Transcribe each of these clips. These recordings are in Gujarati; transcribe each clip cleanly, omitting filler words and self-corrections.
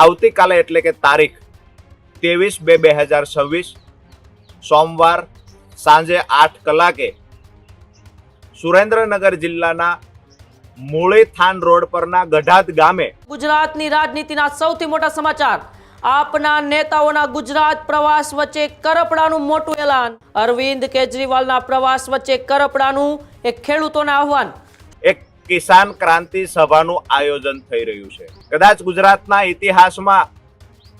આવતીકાલે એટલે કે તારીખ 23/2/2026 સોમવાર સાંજે 8 કલાકે સુરેન્દ્રનગર જિલ્લાના મૂળી થાન રોડ પરના ગઢાદ ગામે ગુજરાતની રાજનીતિના સૌથી મોટા સમાચાર, આપના નેતાઓના ગુજરાત પ્રવાસ વચ્ચે કરપડાનું મોટું એલાન. અરવિંદ કેજરીવાલના પ્રવાસ વચ્ચે કરપડાનું એક ખેડૂતોને આહવાન. એક કિસાન ક્રાંતિ સભાનું આયોજન થઈ રહ્યું છે. કદાચ ગુજરાતના ઇતિહાસમાં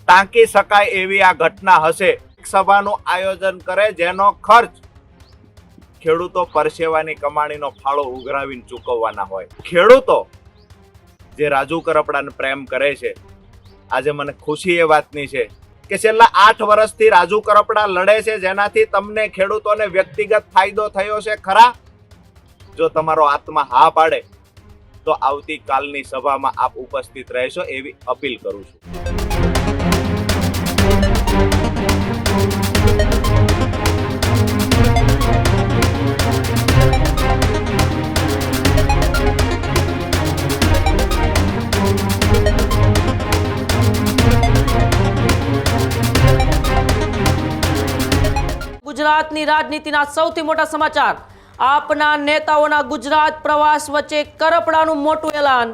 ટાંકી શકાય એવી આ ઘટના હશે. સભાનું આયોજન કરે જેનો ખર્ચ ખેડૂતો પરસેવાની કમાણીનો ફાળો ઉઘરાવીને ચૂકવવાના હોય. ખેડૂતો જે રાજુ કરપડાને પ્રેમ કરે છે, આજે મને ખુશી એ વાતની છે કે છેલ્લા 8 વર્ષથી રાજુ કરપડા લડે છે, જેનાથી તમને ખેડૂતોને વ્યક્તિગત ફાયદો થયો છે ખરા? જો તમારો આત્મા હા પાડે તો આવતીકાલની સભામાં આપ ઉપસ્થિત રહેશો એવી અપીલ કરું છું. ગુજરાતની રાજનીતિના સૌથી મોટા સમાચાર, આપના નેતાઓના ગુજરાત પ્રવાસ વચ્ચે કરપડાનું મોટું એલાન.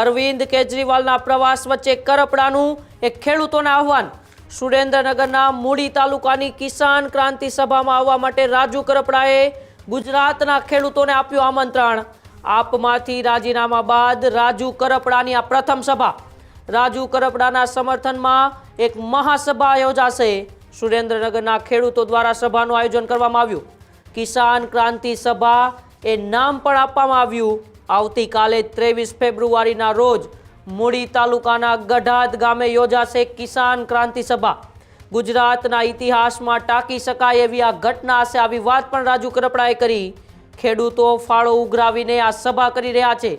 અરવિંદ કેજરીવાલના પ્રવાસ વચ્ચે કરપડાનું એક ખેડૂતોને આહવાન. સુરેન્દ્રનગરના મૂળી તાલુકાની કિસાન ક્રાંતિ સભામાં આવવા માટે રાજુ કરપડાએ ગુજરાતના ખેડૂતોને આપ્યું આમંત્રણ. આપમાંથી રાજીનામા બાદ રાજુ કરપડાની આ પ્રથમ સભા. રાજુ કરપડાના સમર્થનમાં એક મહાસભા યોજાશે. સુરેન્દ્રનગરના ખેડૂતો દ્વારા સભાનું આયોજન કરવામાં આવ્યું. કિસાન ક્રાંતિ સભા એ નામ પણ આપવામાં આવ્યું. આવતીકાલે 23 ફેબ્રુઆરીના રોજ મૂળી તાલુકાના ગઢાદ ગામે યોજાશે કિસાન ક્રાંતિ સભા. ગુજરાતના ઇતિહાસમાં ટાંકી શકાય એવી આ ઘટના હશે, આવી વાત પણ રાજુ કરપડાએ કરી. ખેડૂતો ફાળો ઉઘરાવીને આ સભા કરી રહ્યા છે.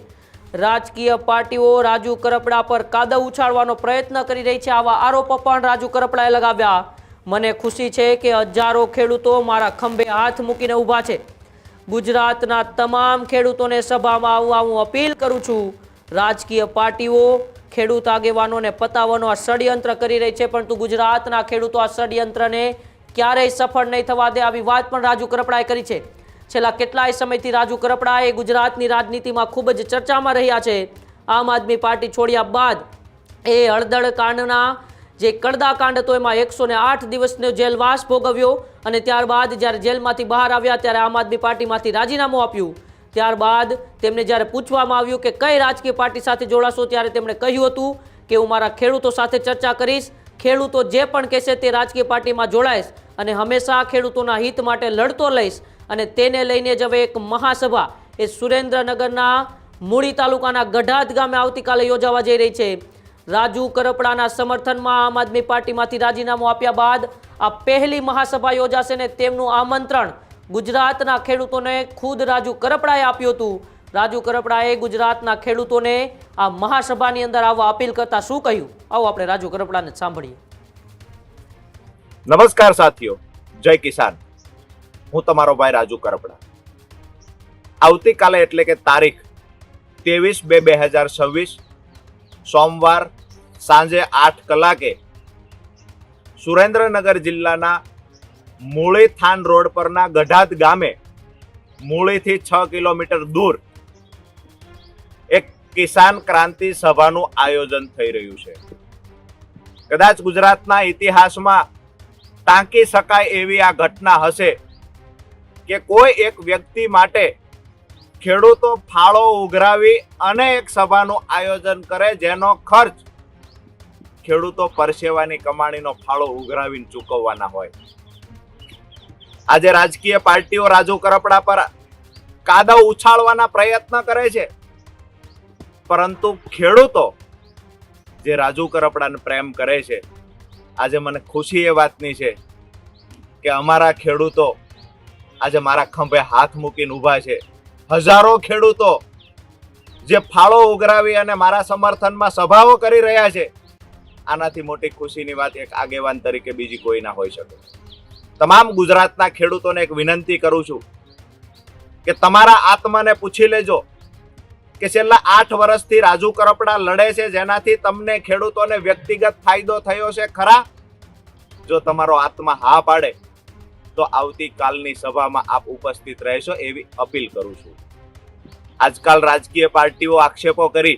રાજકીય પાર્ટીઓ રાજુ કરપડા પર કાદવ ઉછાળવાનો પ્રયત્ન કરી રહી છે, આવા આરોપો પણ રાજુ કરપડાએ લગાવ્યા. મને ખુશી છે કે હજારો ખેડૂતો મારા ખંભે હાથ મૂકીને ઊભા છે. ગુજરાતના તમામ ખેડૂતોને સભામાં આવવા હું અપીલ કરું છું. રાજકીય પાર્ટીઓ ખેડૂત આગેવાનોને પતાવવાનો આ ષડયંત્ર કરી રહી છે, પરંતુ ગુજરાતના ખેડૂતો આ ષડયંત્રને ક્યારેય સફળ નહીં થવા દે, આવી વાત પણ રાજુ કરપડાએ કરી છે. છેલ્લા કેટલાય સમયથી રાજુ કરપડા એ ગુજરાતની રાજનીતિમાં ખૂબ જ ચર્ચામાં રહ્યા છે. આમ આદમી પાર્ટી છોડ્યા બાદ એ હળદળ કાંડના જે કડદાકાંડ હતો એમાં 108 દિવસનો જેલવાસ ભોગવ્યો અને ત્યારબાદ જ્યારે જેલમાંથી બહાર આવ્યા ત્યારે આમ આદમી પાર્ટીમાંથી રાજીનામું આપ્યું. ત્યારબાદ તેમને જ્યારે પૂછવામાં આવ્યું કે કઈ રાજકીય પાર્ટી સાથે જોડાશો, ત્યારે તેમણે કહ્યું હતું કે હું મારા ખેડૂતો સાથે ચર્ચા કરીશ, ખેડૂતો જે પણ કહેશે તે રાજકીય પાર્ટીમાં જોડાઈશ અને હંમેશા ખેડૂતોના હિત માટે લડતો લઈશ. અને તેને લઈને જ હવે એક મહાસભા એ સુરેન્દ્રનગરના મૂળી તાલુકાના ગઢાદ ગામે આવતીકાલે યોજાવા જઈ રહી છે. રાજુ કરપડાના સમર્થનમાં આમ આદમી પાર્ટીમાંથી રાજીનામું આપ્યા બાદ આ પહેલી મહાસભા યોજાશે ને તેમનું આમંત્રણ ગુજરાતના ખેડૂતોને ખુદ રાજુ કરપડાએ આપ્યું હતું. રાજુ કરપડાએ ગુજરાતના ખેડૂતોને આ મહાસભાની અંદર આવવા અપીલ કરતા શું કહ્યું, આવો આપણે રાજુ કરપડાને સાંભળીએ. નમસ્કાર સાથીઓ, જય કિસાન. હું તમારો ભાઈ રાજુ કરપડા. આવતીકાલે એટલે કે તારીખ 23/2/2026 સોમવાર સાંજે 8 કલાકે સુરેન્દ્રનગર જિલ્લાના મૂળી થાન રોડ પરના ગઢાદ ગામે મૂળીથી 6 કિલોમીટર દૂર એક કિસાન ક્રાંતિ સભાનું આયોજન થઈ રહ્યું છે. કદાચ ગુજરાતના ઇતિહાસમાં ટાંકી શકાય એવી આ ઘટના હશે કે કોઈ એક વ્યક્તિ માટે ખેડૂતો ફાળો ઉઘરાવી અને એક સભાનું આયોજન કરે જેનો ખર્ચ ખેડૂતો પરસેવાની કમાણીનો ફાળો ઉઘરાવીને ચૂકવવાના હોય. આજે રાજકીય પાર્ટીઓ રાજુ કરપડા પર કાદવ ઉછાળવાના પ્રયત્ન કરે છે, પરંતુ ખેડૂતો જે રાજુ કરપડાને પ્રેમ કરે છે, આજે મને ખુશી એ વાતની છે કે અમારા ખેડૂતો આજે મારા ખંભે હાથ મૂકીને ઊભા છે. હજારો ખેડૂતો જે ફાળો ઉઘરાવી અને મારા સમર્થનમાં સભાઓ કરી રહ્યા છે, આનાથી મોટી ખુશીની વાત એક આગેવાન તરીકે બીજી કોઈ ના હોઈ શકે. તમામ ગુજરાતના ખેડૂતોને એક વિનંતી કરું છું કે તમારા આત્માને પૂછી લેજો કે છેલ્લા 8 વર્ષથી રાજુ કરપડા લડે છે, જેનાથી તમને ખેડૂતોને વ્યક્તિગત ફાયદો થયો છે ખરા? જો તમારો આત્મા હા પાડે તો આવતીકાલની સભામાં આપ ઉપસ્થિત રહેશો એવી અપીલ કરું છું. આજકાલ રાજકીય પાર્ટીઓ આક્ષેપો કરી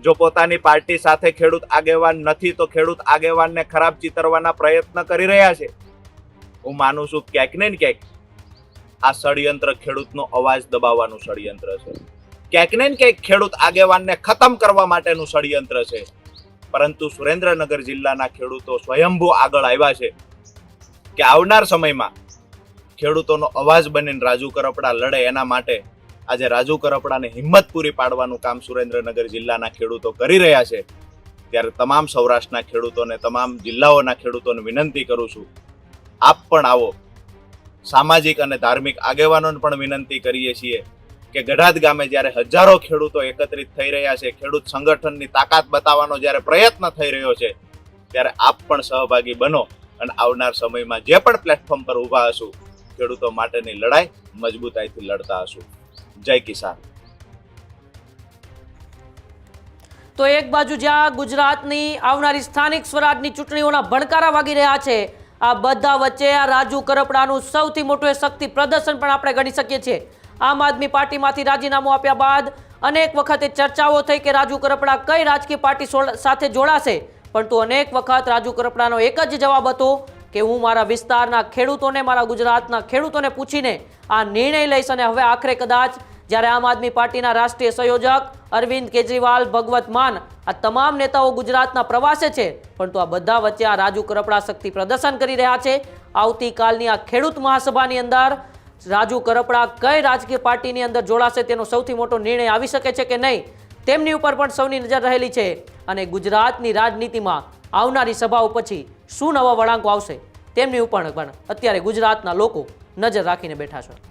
જો પોતાની પાર્ટી સાથે ખેડૂત આગેવાન નથી તો ખેડૂત આગેવાનને ખરાબ ચિતરવાના પ્રયત્ન કરી રહ્યા છે. હું માનું છું ક્યાંક ને ક્યાંક આ ષડયંત્ર ખેડૂતનો અવાજ દબાવવાનું ષડયંત્ર છે. ક્યાંક ને ક્યાંક ખેડૂત આગેવાનને ખતમ કરવા માટેનું ષડયંત્ર છે. પરંતુ સુરેન્દ્રનગર જિલ્લાના ખેડૂતો સ્વયંભૂ આગળ આવ્યા છે કે આવનાર સમયમાં ખેડૂતોનો અવાજ બનીને રાજુ કરપડા લડે. એના માટે આજે રાજુ કરપડાને હિંમત પૂરી પાડવાનું કામ સુરેન્દ્રનગર જિલ્લાના ખેડૂતો કરી રહ્યા છે. ત્યારે તમામ સૌરાષ્ટ્રના ખેડૂતોને, તમામ જિલ્લાઓના ખેડૂતોને વિનંતી કરું છું, આપ પણ આવો. સામાજિક અને ધાર્મિક આગેવાનોને પણ વિનંતી કરીએ છીએ કે ગઢાદ ગામે જ્યારે હજારો ખેડૂતો એકત્રિત થઈ રહ્યા છે, ખેડૂત સંગઠનની તાકાત બતાવવાનો જ્યારે પ્રયત્ન થઈ રહ્યો છે, ત્યારે આપ પણ સહભાગી બનો અને આવનાર સમયમાં જે પણ પ્લેટફોર્મ પર ઊભા હશું, ખેડૂતો માટેની લડાઈ મજબૂતાઈથી લડતા હશું. જય કિસાન. તો એક બાજુ જ્યાં ગુજરાતની આવનારી સ્થાનિક સ્વરાજની ચૂંટણીઓના ભણકારા વાગી રહ્યા છે, આ બધા વચ્ચે આ રાજુ કરપડાનું સૌથી મોટું શક્તિ પ્રદર્શન પણ આપણે ગણી શકીએ છીએ. આમ આદમી પાર્ટીમાંથી રાજીનામું આપ્યા બાદ અનેક વખતે ચર્ચાઓ થઈ કે રાજુ કરપડા કઈ રાજકીય પાર્ટી સાથે જોડાશે, પરંતુ અનેક વખત રાજુ કરપડાનો એક જ જવાબ હતો કે હું મારા વિસ્તારના ખેડૂતોને, મારા ગુજરાતના ખેડૂતોને પૂછીને આ નિર્ણય લઈશ. અને હવે આખરે કદાચ જ્યારે આમ આદમી પાર્ટીના રાષ્ટ્રીય સંયોજક અરવિંદ કેજરીવાલ, ભગવત માન, આ તમામ નેતાઓ ગુજરાતના પ્રવાસે છે, પરંતુ આ બધા વચ્ચે આ રાજુ કરપડા શક્તિ પ્રદર્શન કરી રહ્યા છે. આવતીકાલની આ ખેડૂત મહાસભાની અંદર રાજુ કરપડા કઈ રાજકીય પાર્ટીની અંદર જોડાશે તેનો સૌથી મોટો નિર્ણય આવી શકે છે કે નહીં, તેમની ઉપર પણ સૌની નજર રહેલી છે. અને ગુજરાતની રાજનીતિમાં આવનારી સભાઓ પછી શું નવા વળાંકો આવશે તેમની ઉપર પણ અત્યારે ગુજરાતના લોકો નજર રાખીને બેઠા છે.